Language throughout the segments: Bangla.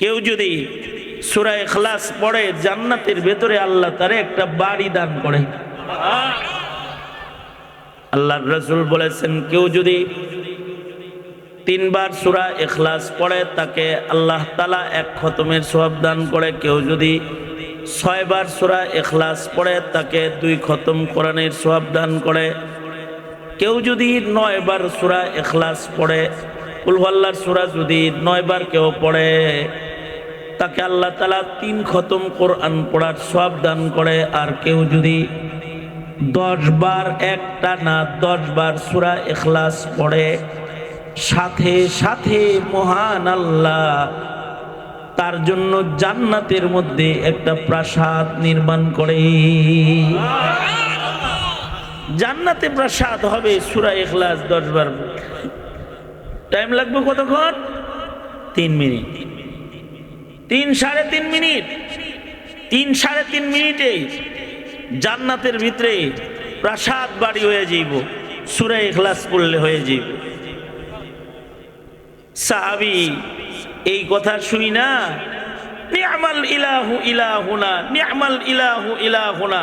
কেউ যদি সূরা ইখলাস পড়ে জান্নাতের ভেতরে আল্লাহ তারে একটা বাড়ি দান করে। আল্লাহর রাসূল বলেছেন কেউ যদি 3 বার সূরা ইখলাস পড়ে তাকে আল্লাহ তাআলা 1 খতমের সওয়াব দান করে। কেউ যদি 6 বার সূরা ইখলাস পড়ে তাকে 2 খতম কোরআনের সওয়াব দান করে। কেউ যদি 9 বার সূরা ইখলাস পড়ে, কুল হুয়াল্লাহর সূরা যদি 9 বার কেউ পড়ে তাকে আল্লাহ তাআলা 3 খতম কোরআন পড়ার সওয়াব দান করে। আর কেউ যদি 10 বার একটা না 10 বার সূরা ইখলাস পড়ে সাথে সাথে মহান আল্লাহ তার জন্য জান্নাতের মধ্যে একটা প্রাসাদ নির্মাণ করে। জান্নাতে প্রাসাদ হবে সূরা ইখলাস 10 বার। টাইম লাগবে কতক্ষণ? 3 মিনিট, 3-3.5 মিনিট। 3-3.5 মিনিটে জান্নাতের ভিতরে প্রাসাদ বাড়ি হয়ে যাইব, সূরা ইখলাস পড়লে হয়ে যাইব। সাহাবী এই কথা শুই না নি'মাল ইলাহু ইলাহুনা, নি'মাল ইলাহু ইলাহুনা।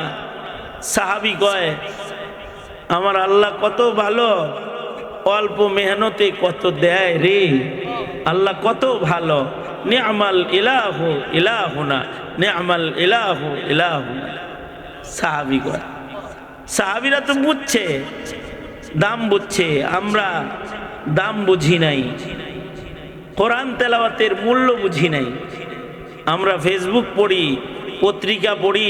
সাহাবী কয় আমার আল্লাহ কত ভালো, অল্প মেহনতে কত দেয় রে, আল্লাহ কত ভালো। নি'মাল ইলাহু ইলাহুনা, নি'মাল ইলাহু ইলাহুনা। সাহাবী কয়, সাহাবীরা তো বুঝছে, দাম বুঝছে, আমরা দাম বুঝি নাই, কোরআন তেলাওয়াতের মূল্য বুঝি নাই। আমরা ফেসবুক পড়ি, পত্রিকা পড়ি,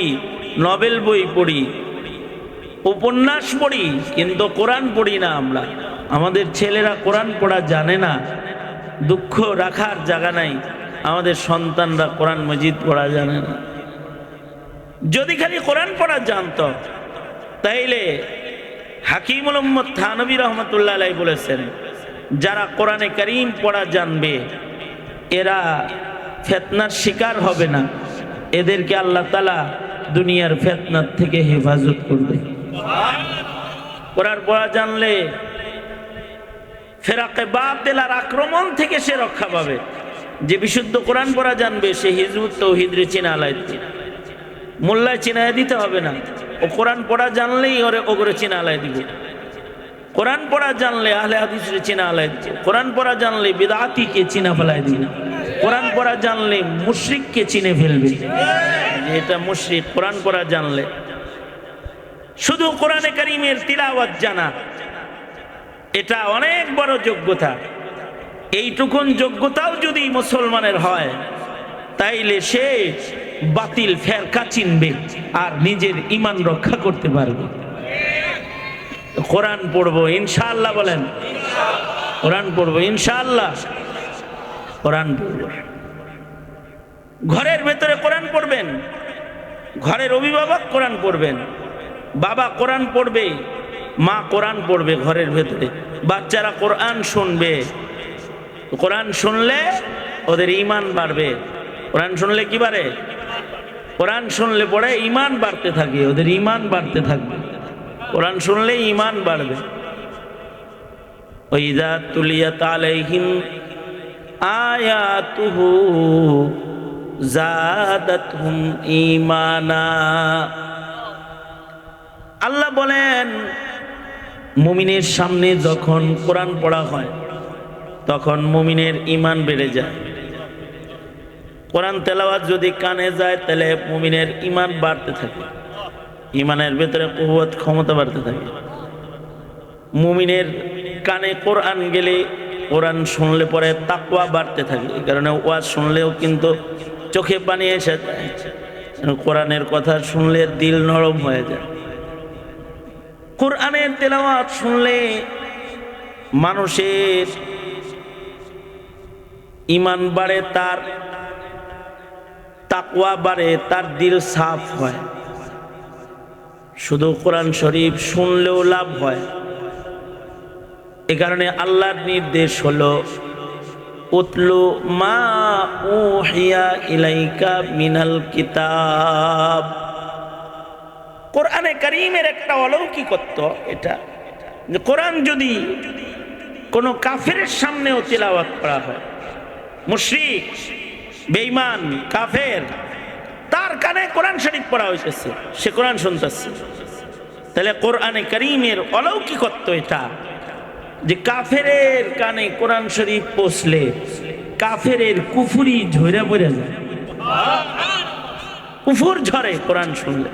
নভেল বই পড়ি, উপন্যাস পড়ি, কিন্তু কোরআন পড়ি না। আমরা আমাদের ছেলেরা কোরআন পড়া জানে না, দুঃখ রাখার জায়গা নাই। আমাদের সন্তানরা কোরআন মজিদ পড়া জানে না। যদি খালি কোরআন পড়া জানতো তাইলে হাকিমুল উম্মত থানভী রহমাতুল্লাহ আলাইহি বলেছেন যারা কোরআনে কারীম পড়া জানবে এরা ফিতনার শিকার হবে না, এদেরকে আল্লাহ তাআলা দুনিয়ার ফিতনার থেকে হেফাজত করবে। কোরআন পড়া জানলে ফেরাকে বাতিল আর আক্রমণ থেকে সে রক্ষা পাবে। যে বিশুদ্ধ কোরআন পড়া জানবে সে হিজবুত তাওহীদের চিনা আলাই দিবে, মোল্লায় চিনায় দিতে হবে না, ও কোরআন পড়া জানলেই ওরে চিনা আলাই দিবে। কোরআন পড়া জানলে আহলে হাদিসের চিনা আলাই দিবে, কোরআন পড়া জানলে বিদআতিকে চিনা ফেলাই দিবে, কোরআন পড়া জানলে মুশরিককে চিনে ফেলবে। এটা মুশরিক কোরআন পড়া জানলে। শুধু কোরআনে কারীমের তিলাওয়াত জানা এটা অনেক বড় যোগ্যতা। এইটুকুন যোগ্যতাও যদি মুসলমানের হয় তাইলে সে বাতিল ফেরকা চিনবে আর নিজের ঈমান রক্ষা করতে পারবে। কোরআন পড়বো ইনশাআল্লাহ, বলেন কোরআন পড়বো ইনশাআল্লাহ। কোরআন পড়বো, ঘরের ভেতরে কোরআন পড়বেন, ঘরের অভিভাবক কোরআন পড়বেন, বাবা কোরআন পড়বে, মা কোরআন পড়বে ঘরের ভেতরে, বাচ্চারা কোরআন শুনবে। কোরআন শুনলে ওদের ঈমান বাড়বে। কোরআন শুনলে কি বাড়ে? কোরআন শুনলে পড়ে ঈমান বাড়তে থাকে, ওদের ঈমান বাড়তে থাকবে। কোরআন শুনলে ঈমান বাড়বে। ওয়াইযা তুলিয়াত আলাইহিম আয়াতুহু যাদাতহুম ঈমানা। আল্লাহ বলেন মুমিনের সামনে যখন কোরআন পড়া হয় তখন মুমিনের ঈমান বেড়ে যায়। কোরআন তেলাওয়াত যদি কানে যায় তাহলে মুমিনের ঈমান বাড়তে থাকে, ঈমানের ভেতরে কুওয়াত ক্ষমতা বাড়তে থাকে। মুমিনের কানে কোরআন গেলে, কোরআন শুনলে পরে তাকওয়া বাড়তে থাকে। এই কারণে ওয়াজ শুনলেও কিন্তু চোখে পানি এসে যায়, কোরআনের কথা শুনলে দিল নরম হয়ে যায়। কোরআনের তেলাওয়াত শুনলে মানুষের ঈমান বাড়ে, তার তাকওয়া বাড়ে, তার দিল সাফ হয়। শুধু কোরআন শরীফ শুনলেও লাভ হয়। এ কারণে আল্লাহর নির্দেশ হলো উতলু মা উহিয়া ইলাইকা মিনাল কিতাব। কোরআনে কারীমের একটা অলৌকিকত্ব এটা যে কোরআন যদি কোনো কাফেরের সামনেও তিলাওয়াত করা হয়, মুশরিক বেঈমান কাফের, তার কানে কোরআন শরীফ পড়া হইতেছে, সে কোরআন শুনতেছে। তাহলে কোরআনে কারীমের অলৌকিকত্ব এটা, যে কাফেরের কানে কোরআন শরীফ পৌঁছলে কাফেরের কুফরি ঝরে পড়ে যায়, কুফর ঝরে কোরআন শুনলে।